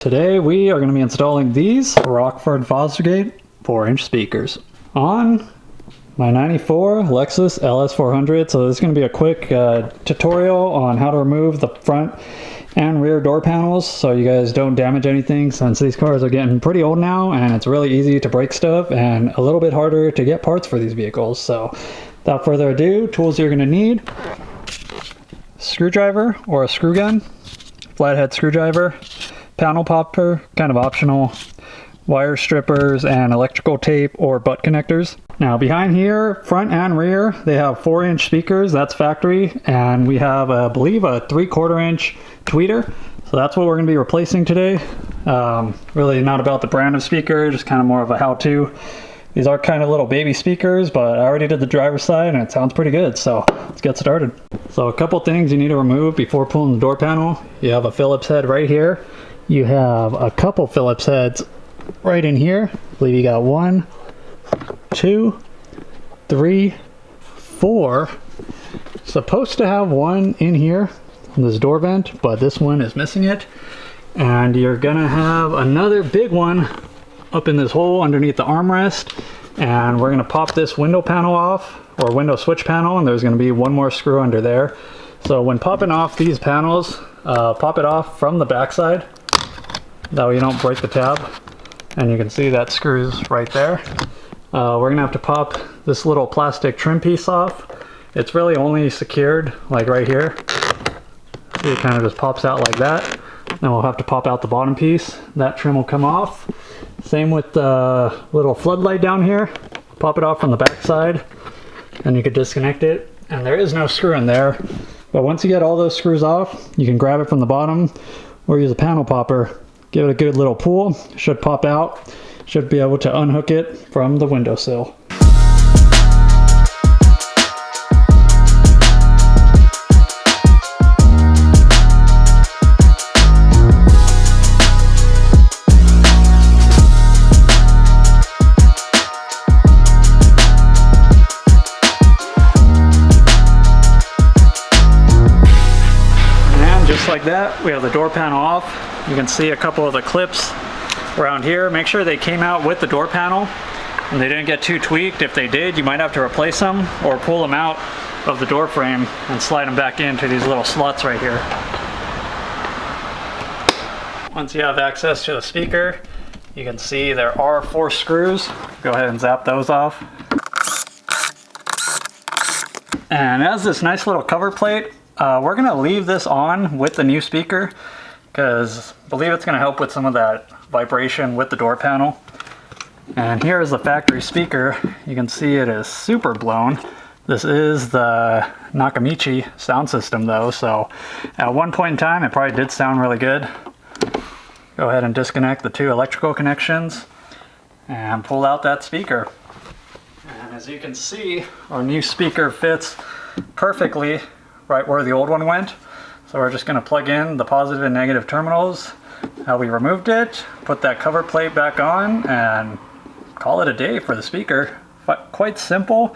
Today we are going to be installing these Rockford Fosgate 4-inch speakers on my 94 Lexus LS400. So this is going to be a quick tutorial on how to remove the front and rear door panels so you guys don't damage anything, since these cars are getting pretty old now and it's really easy to break stuff and a little bit harder to get parts for these vehicles. So without further ado, tools you're going to need: screwdriver or a screw gun, flathead screwdriver, panel popper, kind of optional, wire strippers, and electrical tape or butt connectors. Now behind here, front and rear, they have 4-inch speakers, that's factory, and we have, I believe, a 3/4 inch tweeter. So that's what we're going to be replacing today. Really not about the brand of speaker, just kind of more of a how-to. These are kind of little baby speakers, but I already did the driver's side and it sounds pretty good, so let's get started. So a couple things you need to remove before pulling the door panel. You have a Phillips head right here. You have a couple Phillips heads right in here. I believe you got 1, 2, 3, 4. Supposed to have one in here on this door vent, but this one is missing it. And you're gonna have another big one up in this hole underneath the armrest. And we're gonna pop this window panel off, or window switch panel, and there's gonna be one more screw under there. So when popping off these panels, pop it off from the backside. That way you don't break the tab. And you can see that screws right there. We're gonna have to pop this little plastic trim piece off. It's really only secured like right here. See, it kind of just pops out like that. Then we'll have to pop out the bottom piece. That trim will come off. Same with the little floodlight down here. Pop it off from the back side. Then you could disconnect it. And there is no screw in there. But once you get all those screws off, you can grab it from the bottom or use a panel popper. Give it a good little pull. Should pop out. Should be able to unhook it from the windowsill. And just like that, we have the door panel off. You can see a couple of the clips around here. Make sure they came out with the door panel and they didn't get too tweaked. If they did, you might have to replace them or pull them out of the door frame and slide them back into these little slots right here. Once you have access to the speaker, you can see there are 4 screws. Go ahead and zap those off. And as this nice little cover plate, we're gonna leave this on with the new speaker, because I believe it's going to help with some of that vibration with the door panel. And here is the factory speaker. You can see it is super blown. This is the Nakamichi sound system though, so at one point in time it probably did sound really good. Go ahead and disconnect the 2 electrical connections and pull out that speaker. And as you can see, our new speaker fits perfectly right where the old one went. So we're just going to plug in the positive and negative terminals, how we removed it, put that cover plate back on, and call it a day for the speaker. But quite simple.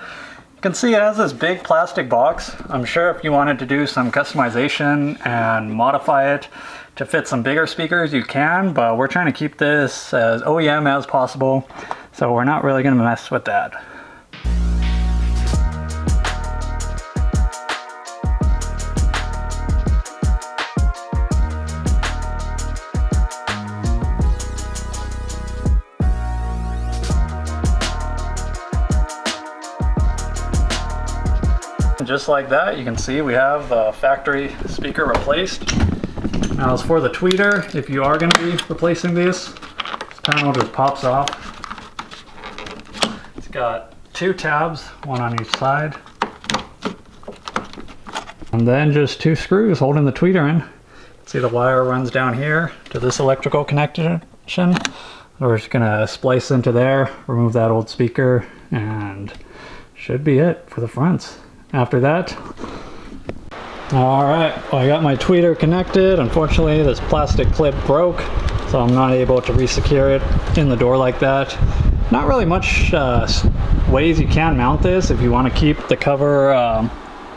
You can see it has this big plastic box. I'm sure if you wanted to do some customization and modify it to fit some bigger speakers, you can, but we're trying to keep this as OEM as possible, so we're not really going to mess with that. Just like that, you can see we have the factory speaker replaced. Now as for the tweeter, if you are going to be replacing this panel just pops off. It's got 2 tabs, one on each side. And then just 2 screws holding the tweeter in. See, the wire runs down here to this electrical connection. We're just going to splice into there, remove that old speaker, and should be it for the fronts. After that, alright, well, I got my tweeter connected. Unfortunately, this plastic clip broke, so I'm not able to re-secure it in the door like that. Not really much ways you can mount this if you want to keep the cover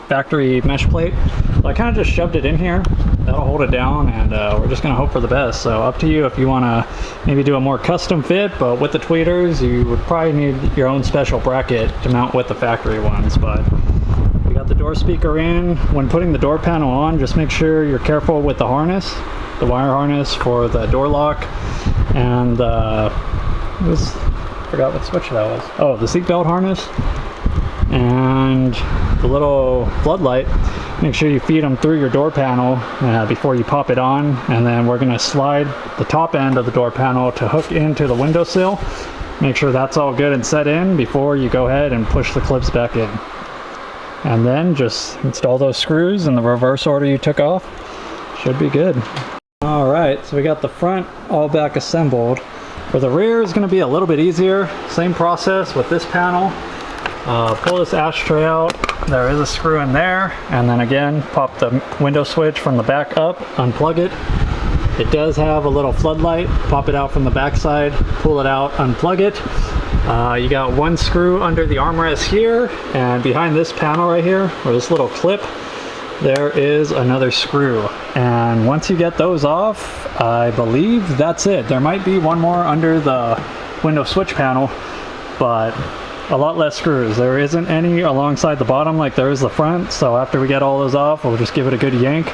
factory mesh plate. So I kind of just shoved it in here that'll hold it down, and we're just gonna hope for the best. So up to you if you want to maybe do a more custom fit, but with the tweeters you would probably need your own special bracket to mount with the factory ones. But we got the door speaker in. When putting the door panel on, just make sure you're careful with the harness, the wire harness for the door lock, and forgot what switch that was. Oh, the seatbelt harness and the little floodlight. Make sure you feed them through your door panel before you pop it on, and then we're going to slide the top end of the door panel to hook into the windowsill. Make sure that's all good and set in before you go ahead and push the clips back in. And then just install those screws in the reverse order you took off. Should be good. Alright, so we got the front all back assembled. For the rear is going to be a little bit easier. Same process with this panel. Pull this ashtray out. There is a screw in there, and then again pop the window switch from the back up, unplug it. It does have a little floodlight. Pop it out from the back side, pull it out, unplug it. You got one screw under the armrest here, and behind this panel right here, or this little clip, there is another screw. And once you get those off, I believe that's it. There might be one more under the window switch panel, but a lot less screws. There isn't any alongside the bottom like there is the front, so after we get all those off, we'll just give it a good yank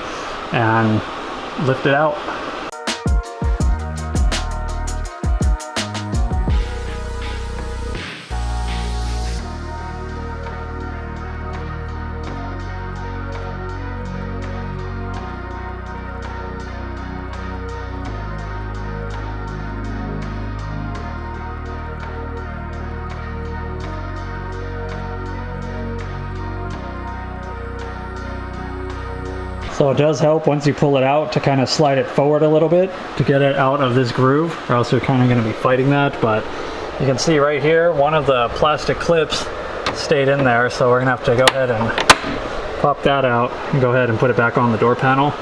and lift it out. So it does help once you pull it out to kind of slide it forward a little bit to get it out of this groove, or else you're kind of going to be fighting that. But you can see right here, one of the plastic clips stayed in there, so we're going to have to go ahead and pop that out and go ahead and put it back on the door panel.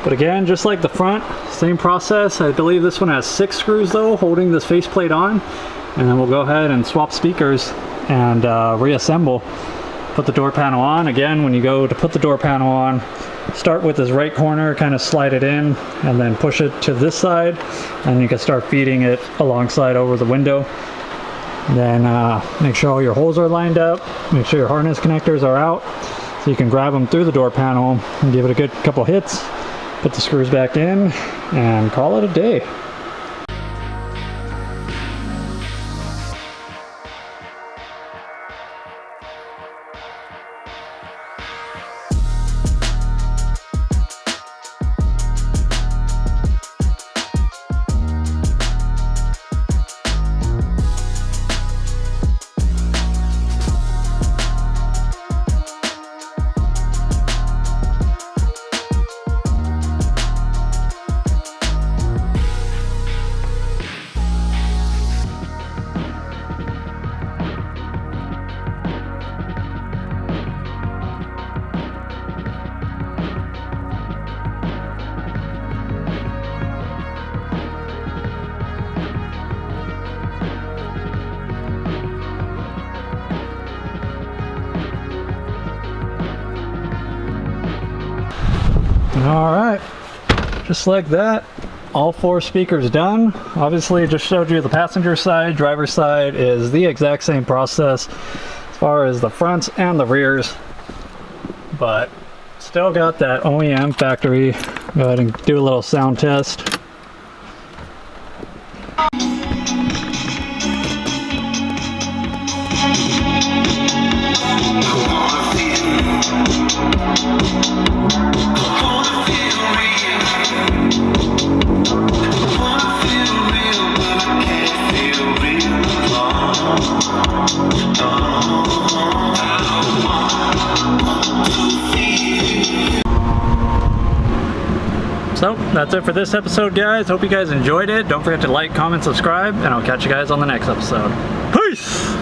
But again, just like the front, same process. I believe this one has 6 screws though, holding this faceplate on. And then we'll go ahead and swap speakers and reassemble. Put the door panel on. Again, when you go to put the door panel on, start with this right corner, kind of slide it in, and then push it to this side, and you can start feeding it alongside over the window. Then make sure all your holes are lined up, make sure your harness connectors are out, so you can grab them through the door panel and give it a good couple hits, put the screws back in, and call it a day. All right, just like that, all 4 speakers done. Obviously, it just showed you the passenger side. Driver's side is the exact same process as far as the fronts and the rears, but still got that OEM factory. Go ahead and do a little sound test. So that's it for this episode, guys. Hope you guys enjoyed it. Don't forget to like, comment, subscribe, and I'll catch you guys on the next episode. Peace!